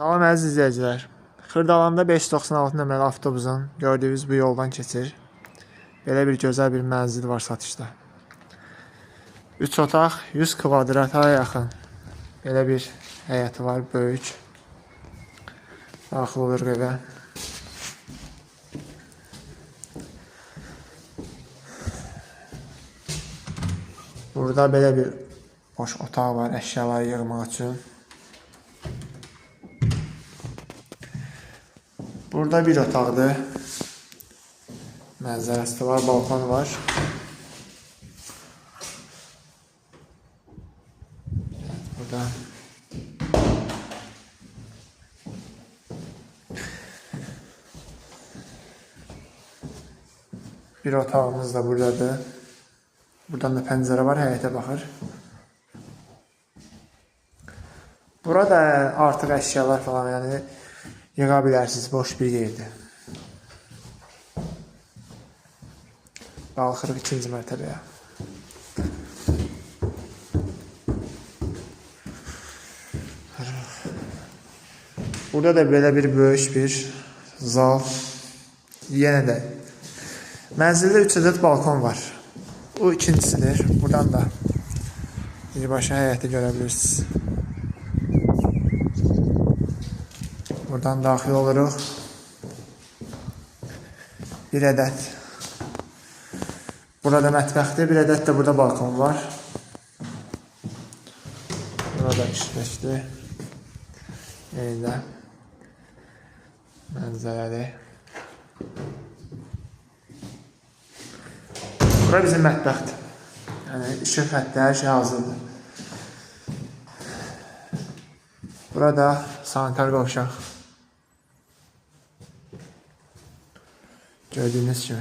Salam əziz izləyicilər. Xırdalanda 596 nömrəli avtobusun gördüyünüz bu yoldan keçir. Belə bir gözəl bir mənzil var satışda. 3 otaq, 100 kvadrata yaxın. Belə bir həyəti var, böyük. Daxil olur evə. Burada belə bir boş otaq var, əşyaları yığmaq üçün. Burada bir otaqdır. Mənzərəsi var, balkon var. Burada bir otağımız da buradadır. Buradan da pəncərə var, həyətə baxır. Burada artıq əşyalar falan, yəni yığa bilərsiniz, boş bir yerdir. Qalxırıq 2-ci mərtəbəyə. Burada da belə bir böyük bir zal. Yenə də mənzildə 3 ədəd balkon var. Bu ikincisidir. Buradan da birbaşa həyəti görə bilirsiniz. Buradan daxil oluruq. Bir ədəd. Burada mətbəxdir. Bir ədəd də burada balkon var. Burada işləşdir. Yerində mənzərəli. Bura bizim mətbəxdir. Yəni işıq xətti, hər şey hazırdır. Burada sanitar qovşaq. Gördüyünüz kimi.